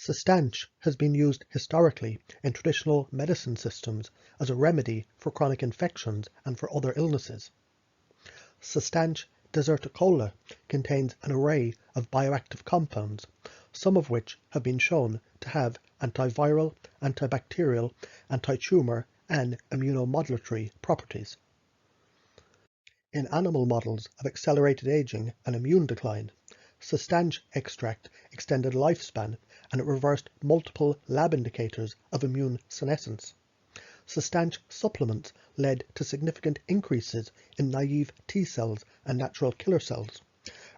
Cysteine has been used historically in traditional medicine systems as a remedy for chronic infections and for other illnesses. Cysteine deserticola contains an array of bioactive compounds, some of which have been shown to have antiviral, antibacterial, anti-tumor, and immunomodulatory properties. In animal models of accelerated aging and immune decline, Cysteine extract extended lifespan and it reversed multiple lab indicators of immune senescence. Cysteine supplements led to significant increases in naive T cells and natural killer cells,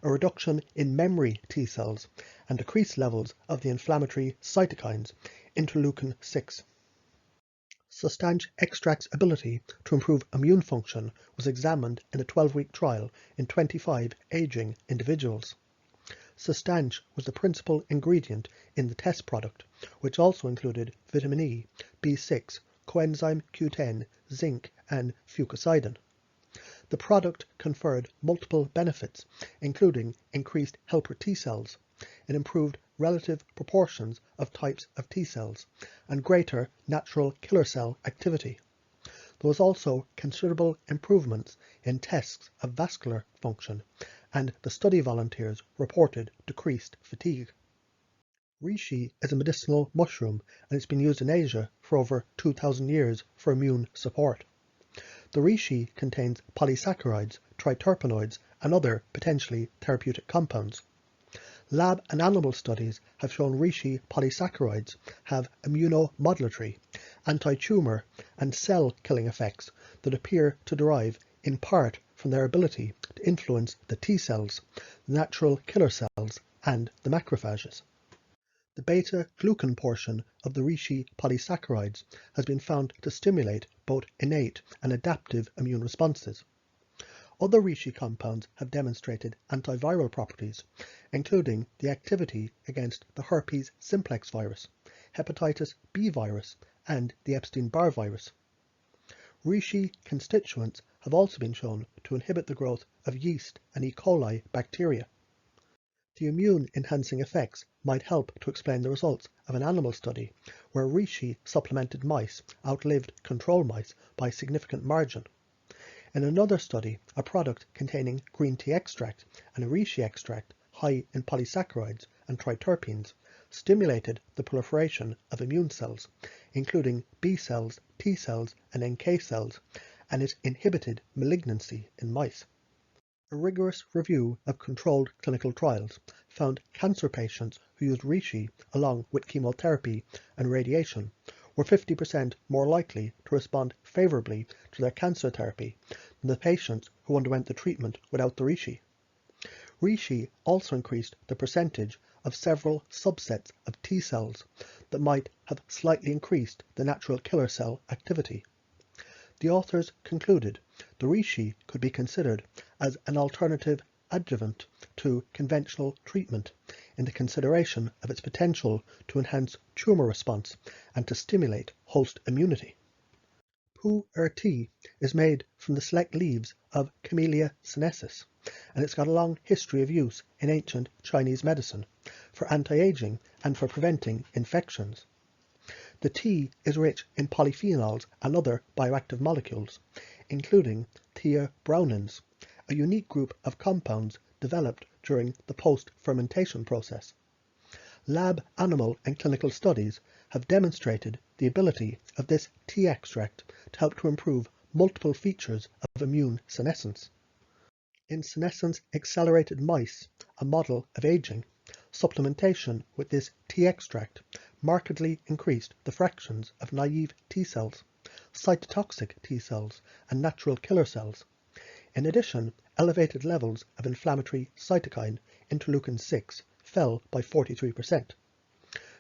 a reduction in memory T cells, and decreased levels of the inflammatory cytokines interleukin-6. Cysteine extract's ability to improve immune function was examined in a 12-week trial in 25 aging individuals. Cysteine was the principal ingredient in the test product, which also included vitamin E, B6, coenzyme Q10, zinc, and fucosidin. The product conferred multiple benefits, including increased helper T cells, and improved relative proportions of types of T cells, and greater natural killer cell activity. There was also considerable improvements in tests of vascular function, and the study volunteers reported decreased fatigue. Reishi is a medicinal mushroom and it's been used in Asia for over 2,000 years for immune support. The reishi contains polysaccharides, triterpenoids, and other potentially therapeutic compounds. Lab and animal studies have shown reishi polysaccharides have immunomodulatory, anti-tumor, and cell-killing effects that appear to derive in part from their ability to influence the T cells, the natural killer cells, and the macrophages. The beta-glucan portion of the reishi polysaccharides has been found to stimulate both innate and adaptive immune responses. Other reishi compounds have demonstrated antiviral properties, including the activity against the herpes simplex virus, hepatitis B virus, and the Epstein-Barr virus. Reishi constituents have also been shown to inhibit the growth of yeast and E. coli bacteria. The immune-enhancing effects might help to explain the results of an animal study where reishi supplemented mice outlived control mice by a significant margin. In another study, a product containing green tea extract and a reishi extract high in polysaccharides and triterpenes stimulated the proliferation of immune cells, including B cells, T cells, and NK cells, and it inhibited malignancy in mice. A rigorous review of controlled clinical trials found cancer patients who used reishi along with chemotherapy and radiation were 50% more likely to respond favorably to their cancer therapy than the patients who underwent the treatment without the reishi. Reishi also increased the percentage of several subsets of T cells that might have slightly increased the natural killer cell activity. The authors concluded the reishi could be considered as an alternative adjuvant to conventional treatment in the consideration of its potential to enhance tumor response and to stimulate host immunity. Pu-erh-tea is made from the select leaves of Camellia sinensis, and it's got a long history of use in ancient Chinese medicine for anti-aging and for preventing infections. The tea is rich in polyphenols and other bioactive molecules, including theobromines, a unique group of compounds developed during the post-fermentation process. Lab, animal, and clinical studies have demonstrated the ability of this tea extract to help to improve multiple features of immune senescence. In senescence accelerated mice, a model of aging, supplementation with this tea extract markedly increased the fractions of naive T cells, cytotoxic T cells, and natural killer cells. In addition, elevated levels of inflammatory cytokine interleukin-6 fell by 43%.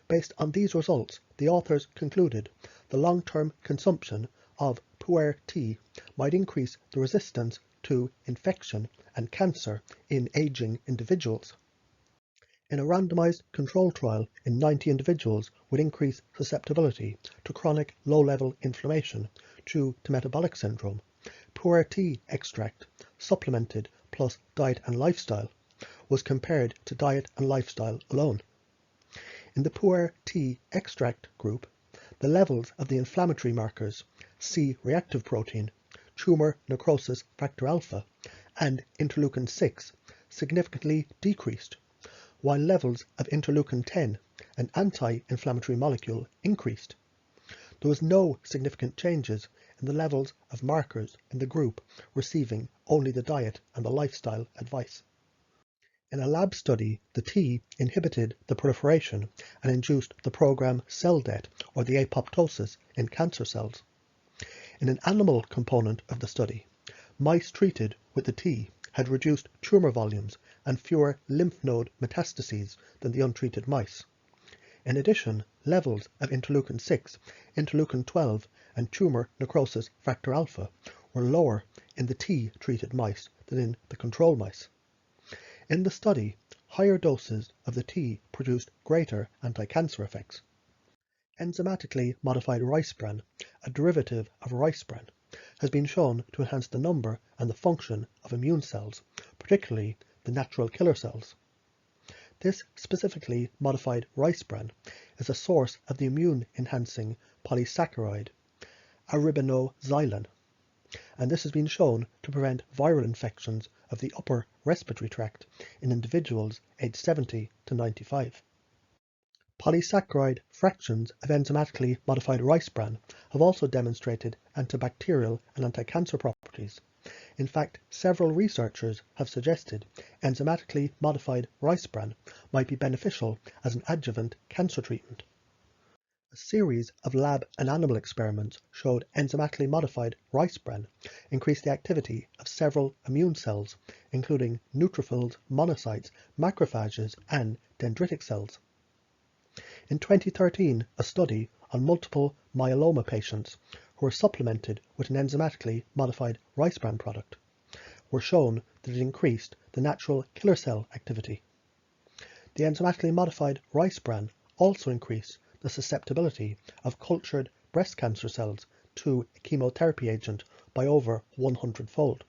Based on these results, the authors concluded the long-term consumption of pu-erh-tea might increase the resistance to infection and cancer in aging individuals. In a randomized control trial in 90 individuals with increased susceptibility to chronic low-level inflammation due to metabolic syndrome, pu-erh-tea extract supplemented plus diet and lifestyle was compared to diet and lifestyle alone. In the pu'er tea extract group, the levels of the inflammatory markers C-reactive protein, tumour necrosis factor alpha, and interleukin-6 significantly decreased, while levels of interleukin-10, an anti-inflammatory molecule, increased. There was no significant changes in the levels of markers in the group receiving only the diet and the lifestyle advice. In a lab study, the tea inhibited the proliferation and induced the programmed cell death or the apoptosis in cancer cells. In an animal component of the study, mice treated with the tea had reduced tumour volumes and fewer lymph node metastases than the untreated mice. In addition, levels of interleukin-6, interleukin-12 and tumour necrosis factor alpha were lower in the tea-treated mice than in the control mice. In the study, higher doses of the tea produced greater anti-cancer effects. Enzymatically modified rice bran, a derivative of rice bran, has been shown to enhance the number and the function of immune cells, particularly the natural killer cells. This specifically modified rice bran is a source of the immune-enhancing polysaccharide arabinoxylan, and this has been shown to prevent viral infections of the upper respiratory tract in individuals aged 70 to 95. Polysaccharide fractions of enzymatically modified rice bran have also demonstrated antibacterial and anti-cancer properties. In fact, several researchers have suggested enzymatically modified rice bran might be beneficial as an adjuvant cancer treatment. A series of lab and animal experiments showed enzymatically modified rice bran increased the activity of several immune cells, including neutrophils, monocytes, macrophages, and dendritic cells. In 2013, a study on multiple myeloma patients who were supplemented with an enzymatically modified rice bran product were shown that it increased the natural killer cell activity. The enzymatically modified rice bran also increased the susceptibility of cultured breast cancer cells to a chemotherapy agent by over 100-fold.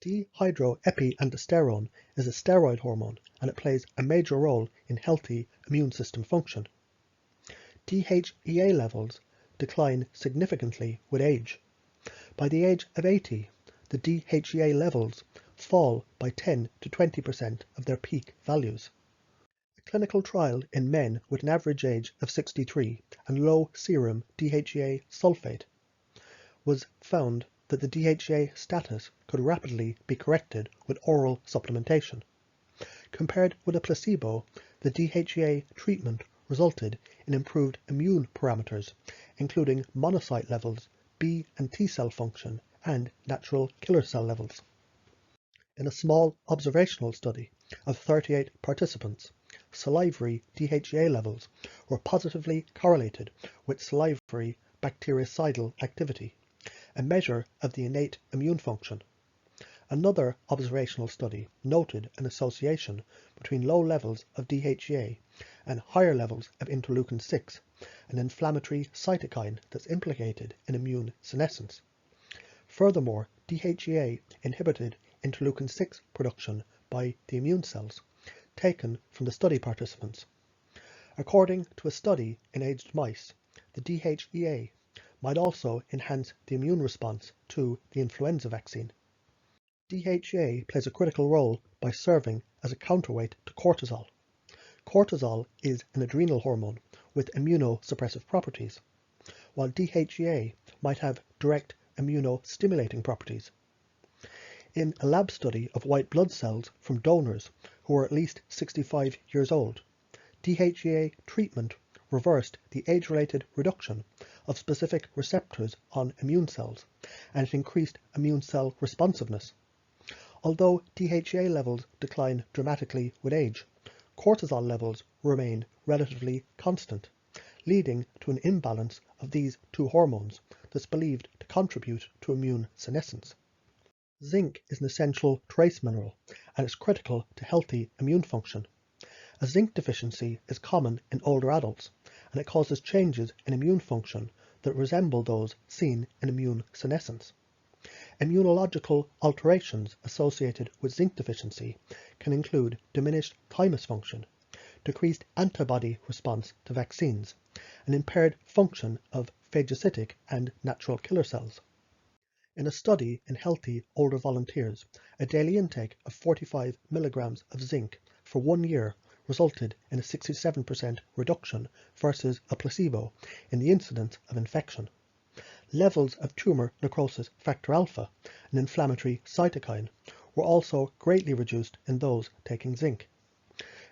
Dehydroepiandrosterone is a steroid hormone and it plays a major role in healthy immune system function. DHEA levels decline significantly with age. By the age of 80, the DHEA levels fall by 10 to 20% of their peak values. A clinical trial in men with an average age of 63 and low serum DHEA sulfate was found that the DHEA status could rapidly be corrected with oral supplementation. Compared with a placebo, the DHEA treatment resulted in improved immune parameters, including monocyte levels, B and T cell function, and natural killer cell levels. In a small observational study of 38 participants, salivary DHEA levels were positively correlated with salivary bactericidal activity, a measure of the innate immune function. Another observational study noted an association between low levels of DHEA and higher levels of interleukin-6, an inflammatory cytokine that's implicated in immune senescence. Furthermore, DHEA inhibited interleukin-6 production by the immune cells, taken from the study participants. According to a study in aged mice, the DHEA might also enhance the immune response to the influenza vaccine. DHEA plays a critical role by serving as a counterweight to cortisol. Cortisol is an adrenal hormone with immunosuppressive properties, while DHEA might have direct immunostimulating properties. In a lab study of white blood cells from donors who were at least 65 years old, DHEA treatment reversed the age-related reduction of specific receptors on immune cells, and it increased immune cell responsiveness. Although DHEA levels decline dramatically with age, cortisol levels remain relatively constant, leading to an imbalance of these two hormones that's believed to contribute to immune senescence. Zinc is an essential trace mineral and is critical to healthy immune function. A zinc deficiency is common in older adults, and it causes changes in immune function that resemble those seen in immune senescence. Immunological alterations associated with zinc deficiency can include diminished thymus function, decreased antibody response to vaccines, and impaired function of phagocytic and natural killer cells. In a study in healthy older volunteers, a daily intake of 45 mg of zinc for 1 year resulted in a 67% reduction versus a placebo in the incidence of infection. Levels of tumour necrosis factor alpha, an inflammatory cytokine, were also greatly reduced in those taking zinc.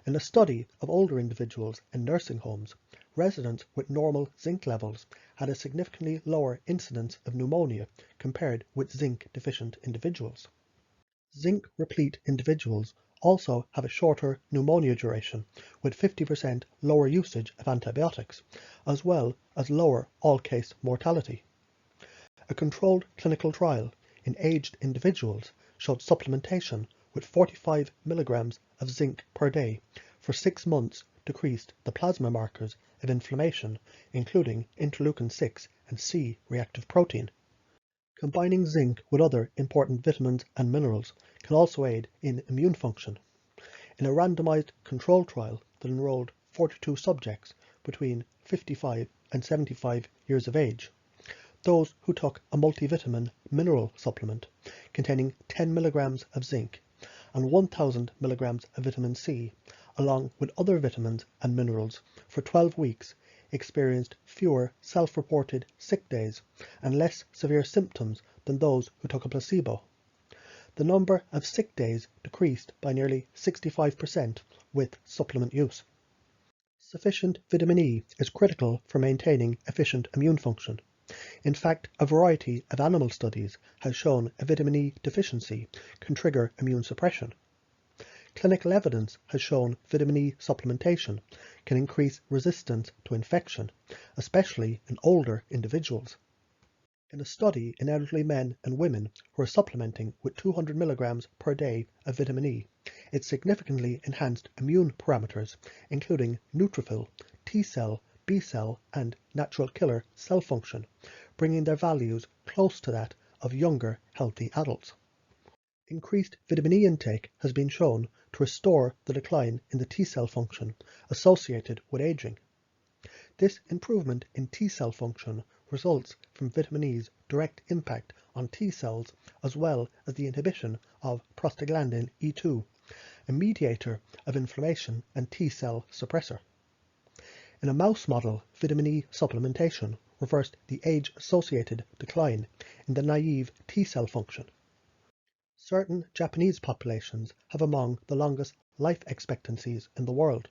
In a study of older individuals in nursing homes, residents with normal zinc levels had a significantly lower incidence of pneumonia compared with zinc-deficient individuals. Zinc-replete individuals also have a shorter pneumonia duration, with 50% lower usage of antibiotics, as well as lower all-case mortality. A controlled clinical trial in aged individuals showed supplementation with 45 mg of zinc per day for 6 months decreased the plasma markers of inflammation, including interleukin-6 and C-reactive protein. Combining zinc with other important vitamins and minerals can also aid in immune function. In a randomized control trial that enrolled 42 subjects between 55 and 75 years of age, those who took a multivitamin mineral supplement containing 10 mg of zinc and 1000 mg of vitamin C, along with other vitamins and minerals, for 12 weeks experienced fewer self-reported sick days and less severe symptoms than those who took a placebo. The number of sick days decreased by nearly 65% with supplement use. Sufficient vitamin E is critical for maintaining efficient immune function. In fact, a variety of animal studies has shown a vitamin E deficiency can trigger immune suppression. Clinical evidence has shown vitamin E supplementation can increase resistance to infection, especially in older individuals. In a study in elderly men and women who are supplementing with 200 mg per day of vitamin E, it significantly enhanced immune parameters, including neutrophil, T cell, B cell, and natural killer cell function, bringing their values close to that of younger, healthy adults. Increased vitamin E intake has been shown to restore the decline in the T cell function associated with aging. This improvement in T cell function results from vitamin E's direct impact on T cells, as well as the inhibition of prostaglandin E2, a mediator of inflammation and T cell suppressor. In a mouse model, vitamin E supplementation reversed the age-associated decline in the naive T cell function. Certain Japanese populations have among the longest life expectancies in the world.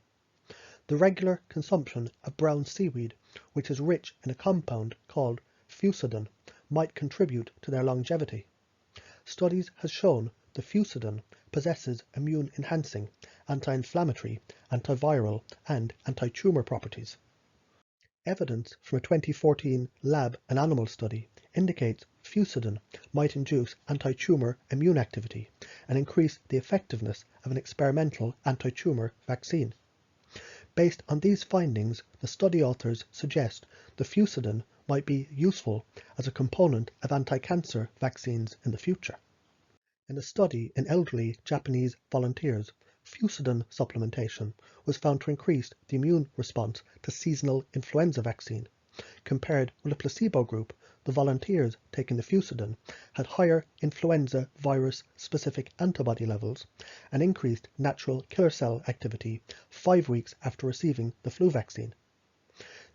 The regular consumption of brown seaweed, which is rich in a compound called fusidin, might contribute to their longevity. Studies have shown the fusidin possesses immune-enhancing, anti-inflammatory, antiviral, and anti-tumor properties. Evidence from a 2014 lab and animal study indicates fusidin might induce anti-tumor immune activity and increase the effectiveness of an experimental anti-tumor vaccine. Based on these findings, the study authors suggest the fusidin might be useful as a component of anti-cancer vaccines in the future. In a study in elderly Japanese volunteers, fusidin supplementation was found to increase the immune response to seasonal influenza vaccine. Compared with a placebo group, the volunteers taking the fusidin had higher influenza virus-specific antibody levels and increased natural killer cell activity 5 weeks after receiving the flu vaccine.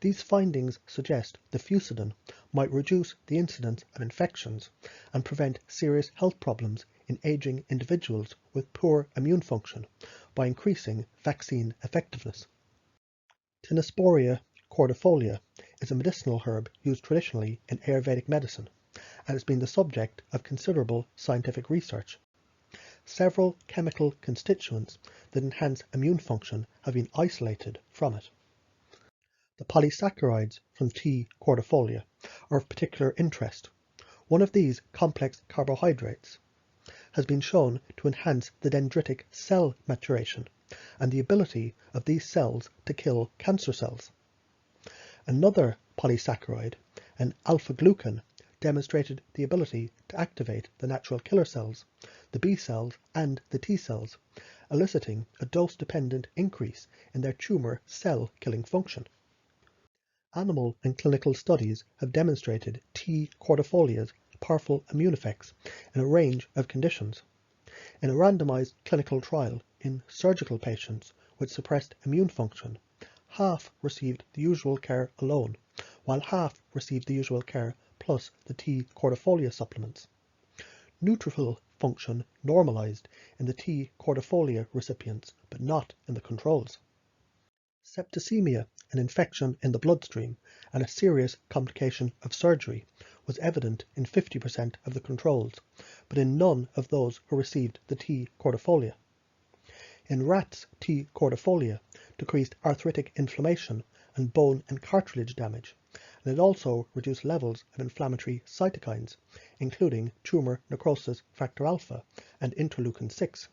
These findings suggest the fusidin might reduce the incidence of infections and prevent serious health problems in aging individuals with poor immune function by increasing vaccine effectiveness. Tinosporia cordifolia is a medicinal herb used traditionally in Ayurvedic medicine and has been the subject of considerable scientific research. Several chemical constituents that enhance immune function have been isolated from it. The polysaccharides from T. cordifolia are of particular interest. One of these complex carbohydrates has been shown to enhance the dendritic cell maturation and the ability of these cells to kill cancer cells. Another polysaccharide, an alpha-glucan, demonstrated the ability to activate the natural killer cells, the B cells and the T cells, eliciting a dose-dependent increase in their tumour cell-killing function. Animal and clinical studies have demonstrated T. cordifolia's powerful immune effects in a range of conditions. In a randomized clinical trial in surgical patients with suppressed immune function, half received the usual care alone, while half received the usual care plus the T. cordifolia supplements. Neutrophil function normalized in the T. cordifolia recipients, but not in the controls. Septicemia, an infection in the bloodstream and a serious complication of surgery, was evident in 50% of the controls, but in none of those who received the T. cordifolia. In rats, T. cordifolia decreased arthritic inflammation and bone and cartilage damage, and it also reduced levels of inflammatory cytokines, including tumour necrosis factor alpha and interleukin-6.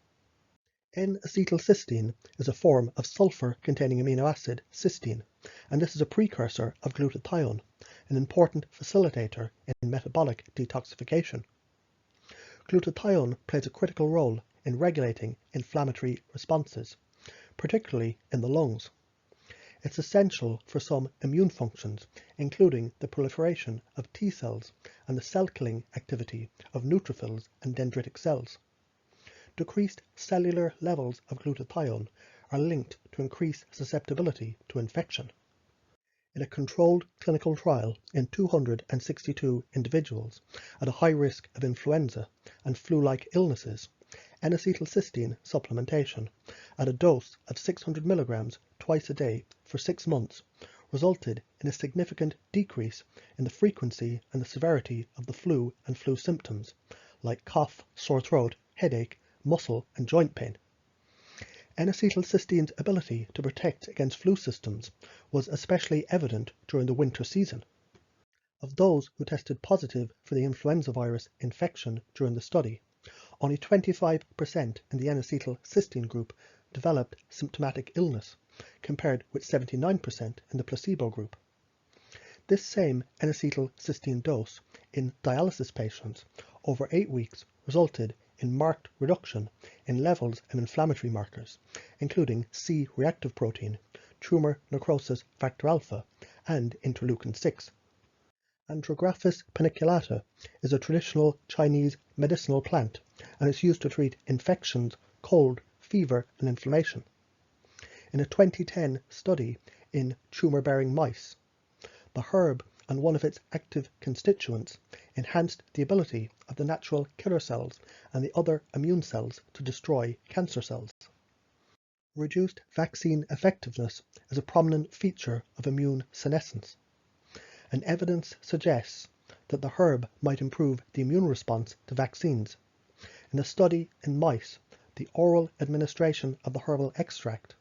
N-Acetyl is a form of sulfur-containing amino acid cysteine, and this is a precursor of glutathione, an important facilitator in metabolic detoxification. Glutathione plays a critical role in regulating inflammatory responses, particularly in the lungs. It's essential for some immune functions, including the proliferation of T cells and the cell-killing activity of neutrophils and dendritic cells. Decreased cellular levels of glutathione are linked to increased susceptibility to infection. In a controlled clinical trial in 262 individuals at a high risk of influenza and flu-like illnesses, N-acetylcysteine supplementation at a dose of 600 mg twice a day for 6 months resulted in a significant decrease in the frequency and the severity of the flu and flu symptoms, like cough, sore throat, headache, muscle and joint pain. N-acetylcysteine's ability to protect against flu symptoms was especially evident during the winter season. Of those who tested positive for the influenza virus infection during the study, only 25% in the N-acetylcysteine group developed symptomatic illness, compared with 79% in the placebo group. This same N-acetylcysteine dose in dialysis patients over 8 weeks resulted in marked reduction in levels of inflammatory markers, including C-reactive protein, tumour necrosis factor alpha, and interleukin-6. ANDROGRAPHIS paniculata is a traditional Chinese medicinal plant and is used to treat infections, cold, fever, and inflammation. In a 2010 study in tumour-bearing mice, the herb and one of its active constituents enhanced the ability of the natural killer cells and the other immune cells to destroy cancer cells. Reduced vaccine effectiveness is a prominent feature of immune senescence, and evidence suggests that the herb might improve the immune response to vaccines. In a study in mice, the oral administration of the herbal extract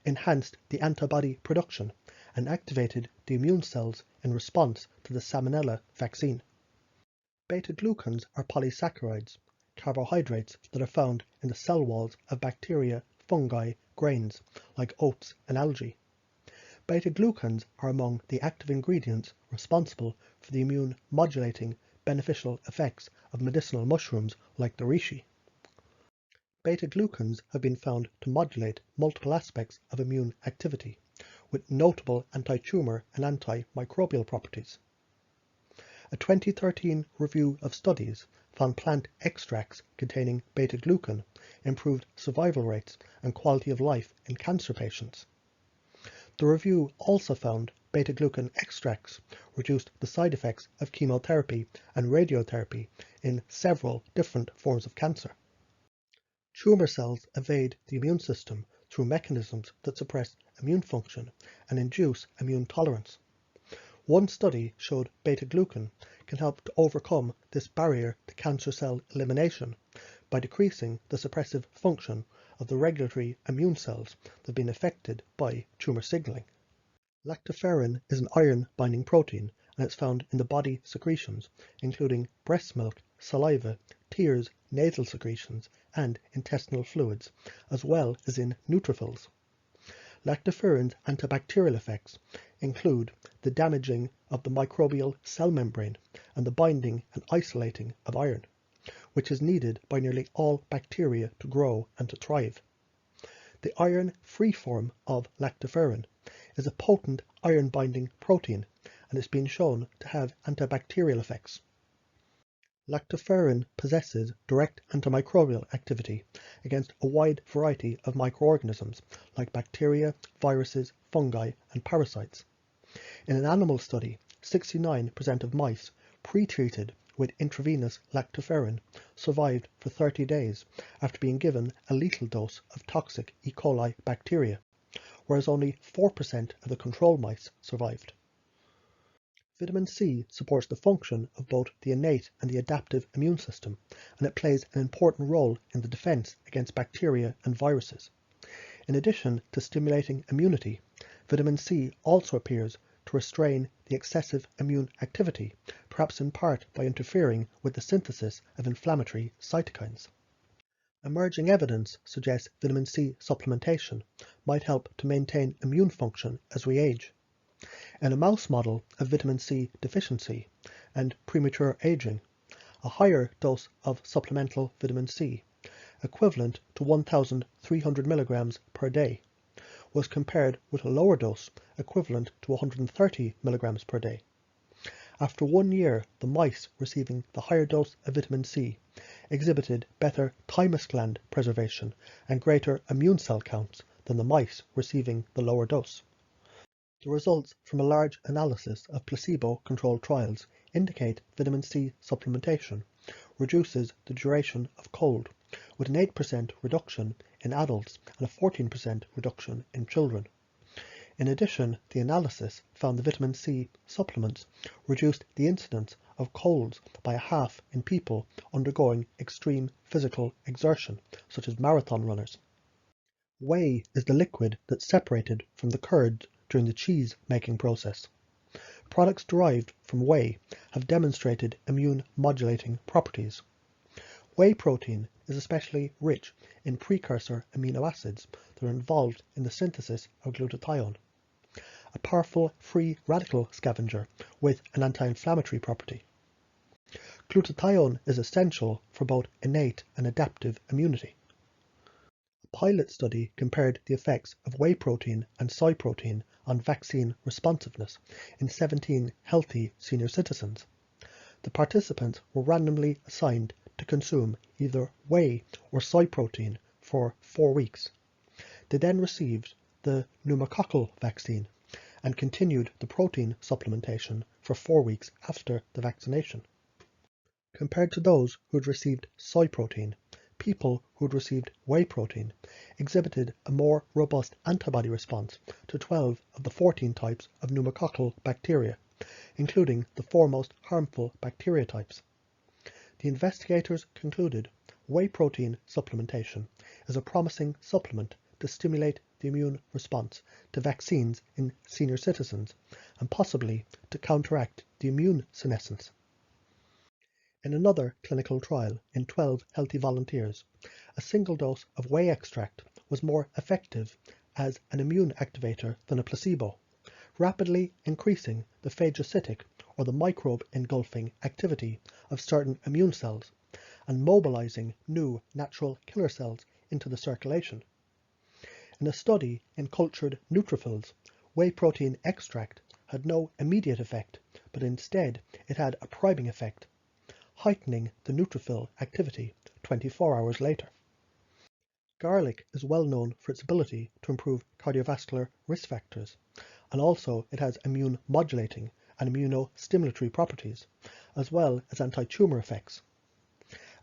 enhanced the antibody production and activated the immune cells in response to the Salmonella vaccine. Beta-glucans are polysaccharides, carbohydrates that are found in the cell walls of bacteria, fungi, grains, like oats and algae. Beta-glucans are among the active ingredients responsible for the immune-modulating beneficial effects of medicinal mushrooms like the reishi. Beta-glucans have been found to modulate multiple aspects of immune activity, with notable anti-tumour and antimicrobial properties. A 2013 review of studies found plant extracts containing beta-glucan improved survival rates and quality of life in cancer patients. The review also found beta-glucan extracts reduced the side effects of chemotherapy and radiotherapy in several different forms of cancer. Tumour cells evade the immune system through mechanisms that suppress immune function and induce immune tolerance. One study showed beta-glucan can help to overcome this barrier to cancer cell elimination by decreasing the suppressive function of the regulatory immune cells that have been affected by tumour signalling. Lactoferrin is an iron-binding protein and it's found in the body secretions, including breast milk, saliva, tears, nasal secretions, and intestinal fluids, as well as in neutrophils. Lactoferrin's antibacterial effects include the damaging of the microbial cell membrane and the binding and isolating of iron, which is needed by nearly all bacteria to grow and to thrive. The iron-free form of lactoferrin is a potent iron-binding protein and has been shown to have antibacterial effects. Lactoferrin possesses direct antimicrobial activity against a wide variety of microorganisms like bacteria, viruses, fungi, and parasites. In an animal study, 69% of mice pre-treated with intravenous lactoferrin survived for 30 days after being given a lethal dose of toxic E. coli bacteria, whereas only 4% of the control mice survived. Vitamin C supports the function of both the innate and the adaptive immune system, and it plays an important role in the defense against bacteria and viruses. In addition to stimulating immunity, vitamin C also appears to restrain the excessive immune activity, perhaps in part by interfering with the synthesis of inflammatory cytokines. Emerging evidence suggests vitamin C supplementation might help to maintain immune function as we age. In a mouse model of vitamin C deficiency and premature aging, a higher dose of supplemental vitamin C, equivalent to 1,300 mg per day, was compared with a lower dose equivalent to 130 mg per day. After 1 year, the mice receiving the higher dose of vitamin C exhibited better thymus gland preservation and greater immune cell counts than the mice receiving the lower dose. The results from a large analysis of placebo-controlled trials indicate vitamin C supplementation reduces the duration of cold, with an 8% reduction in adults and a 14% reduction in children. In addition, the analysis found the vitamin C supplements reduced the incidence of colds by a half in people undergoing extreme physical exertion, such as marathon runners. Whey is the liquid that's separated from the curd during the cheese making process. Products derived from whey have demonstrated immune modulating properties. Whey protein is especially rich in precursor amino acids that are involved in the synthesis of glutathione, a powerful free radical scavenger with an anti-inflammatory property. Glutathione is essential for both innate and adaptive immunity. A pilot study compared the effects of whey protein and soy protein on vaccine responsiveness in 17 healthy senior citizens. The participants were randomly assigned to consume either whey or soy protein for 4 weeks. They then received the pneumococcal vaccine and continued the protein supplementation for 4 weeks after the vaccination. Compared to those who had received soy protein, people who had received whey protein exhibited a more robust antibody response to 12 of the 14 types of pneumococcal bacteria, including the 4 most harmful bacteria types. The investigators concluded whey protein supplementation is a promising supplement to stimulate the immune response to vaccines in senior citizens and possibly to counteract the immune senescence. In another clinical trial in 12 healthy volunteers, a single dose of whey extract was more effective as an immune activator than a placebo, rapidly increasing the phagocytic or the microbe engulfing activity of certain immune cells and mobilizing new natural killer cells into the circulation. In a study in cultured neutrophils, whey protein extract had no immediate effect, but instead it had a priming effect, heightening the neutrophil activity 24 hours later. Garlic is well known for its ability to improve cardiovascular risk factors, and also it has immune modulating and immunostimulatory properties, as well as anti-tumor effects.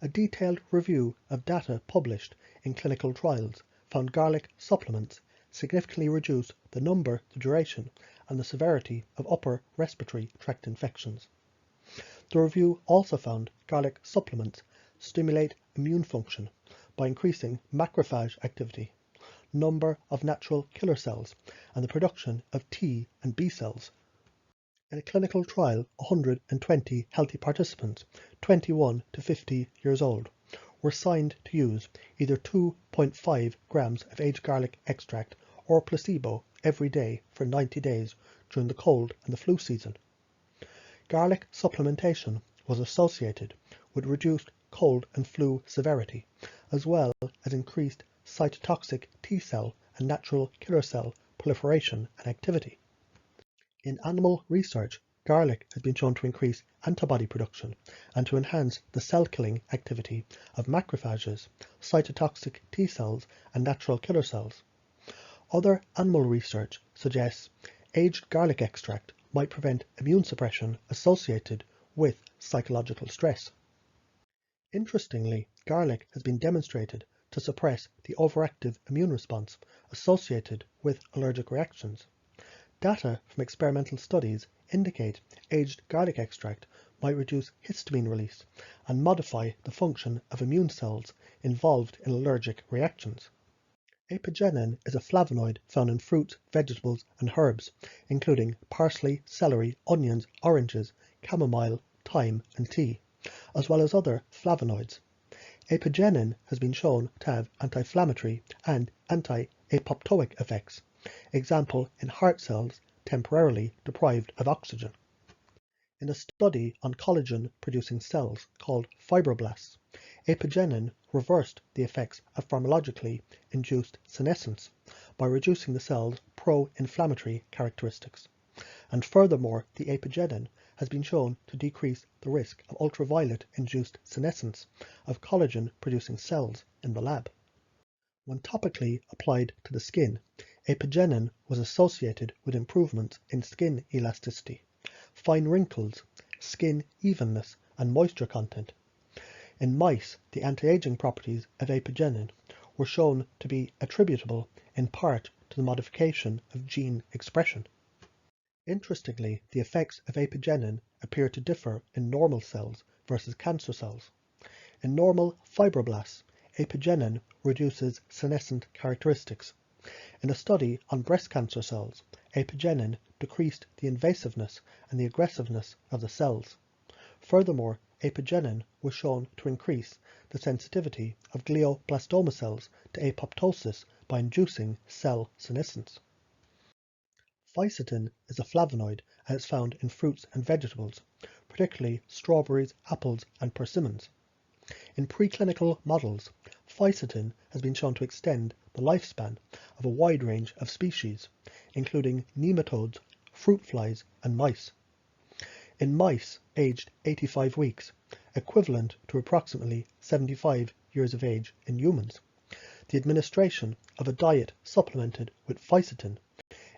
A detailed review of data published in clinical trials found garlic supplements significantly reduce the number, the duration, and the severity of upper respiratory tract infections. The review also found garlic supplements stimulate immune function by increasing macrophage activity, number of natural killer cells, and the production of T and B cells. In a clinical trial, 120 healthy participants, 21 to 50 years old, were assigned to use either 2.5 grams of aged garlic extract or placebo every day for 90 days during the cold and the flu season. Garlic supplementation was associated with reduced cold and flu severity, as well as increased cytotoxic T cell and natural killer cell proliferation and activity. In animal research, garlic has been shown to increase antibody production and to enhance the cell-killing activity of macrophages, cytotoxic T cells and natural killer cells. Other animal research suggests aged garlic extract might prevent immune suppression associated with psychological stress. Interestingly, garlic has been demonstrated to suppress the overactive immune response associated with allergic reactions. Data from experimental studies indicate aged garlic extract might reduce histamine release and modify the function of immune cells involved in allergic reactions. Apigenin is a flavonoid found in fruits, vegetables, and herbs, including parsley, celery, onions, oranges, chamomile, thyme, and tea, as well as other flavonoids. Apigenin has been shown to have anti-inflammatory and anti-apoptotic effects, example in heart cells temporarily deprived of oxygen. In a study on collagen-producing cells called fibroblasts, apigenin reversed the effects of pharmacologically induced senescence by reducing the cell's pro-inflammatory characteristics. And furthermore, the apigenin has been shown to decrease the risk of ultraviolet-induced senescence of collagen-producing cells in the lab. When topically applied to the skin, apigenin was associated with improvements in skin elasticity, fine wrinkles, skin evenness, and moisture content. In mice, the anti-aging properties of apigenin were shown to be attributable in part to the modification of gene expression. Interestingly, the effects of apigenin appear to differ in normal cells versus cancer cells. In normal fibroblasts, apigenin reduces senescent characteristics. In a study on breast cancer cells, apigenin decreased the invasiveness and the aggressiveness of the cells. Furthermore, apigenin was shown to increase the sensitivity of glioblastoma cells to apoptosis by inducing cell senescence. Fisetin is a flavonoid and is found in fruits and vegetables, particularly strawberries, apples, and persimmons. In preclinical models, fisetin has been shown to extend the lifespan of a wide range of species, including nematodes, fruit flies, and mice. In mice aged 85 weeks, equivalent to approximately 75 years of age in humans, the administration of a diet supplemented with fisetin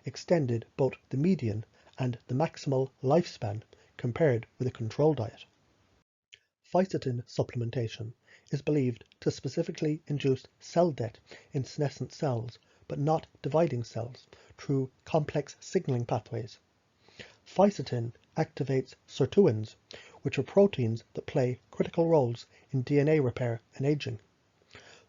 extended both the median and the maximal lifespan compared with a control diet. Fisetin supplementation is believed to specifically induce cell death in senescent cells but not dividing cells through complex signaling pathways. Fisetin activates sirtuins, which are proteins that play critical roles in DNA repair and aging.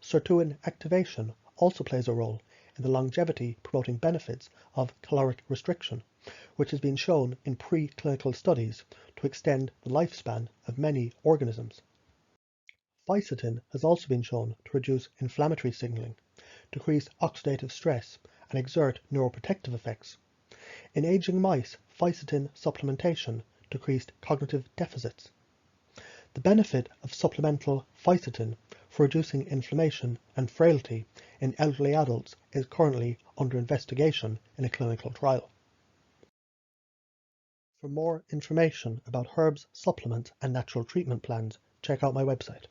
Sirtuin activation also plays a role in the longevity-promoting benefits of caloric restriction, which has been shown in preclinical studies to extend the lifespan of many organisms. Fisetin has also been shown to reduce inflammatory signaling, decrease oxidative stress, and exert neuroprotective effects. In aging mice, fisetin supplementation decreased cognitive deficits. The benefit of supplemental fisetin for reducing inflammation and frailty in elderly adults is currently under investigation in a clinical trial. For more information about herbs, supplements, and natural treatment plans, check out my website.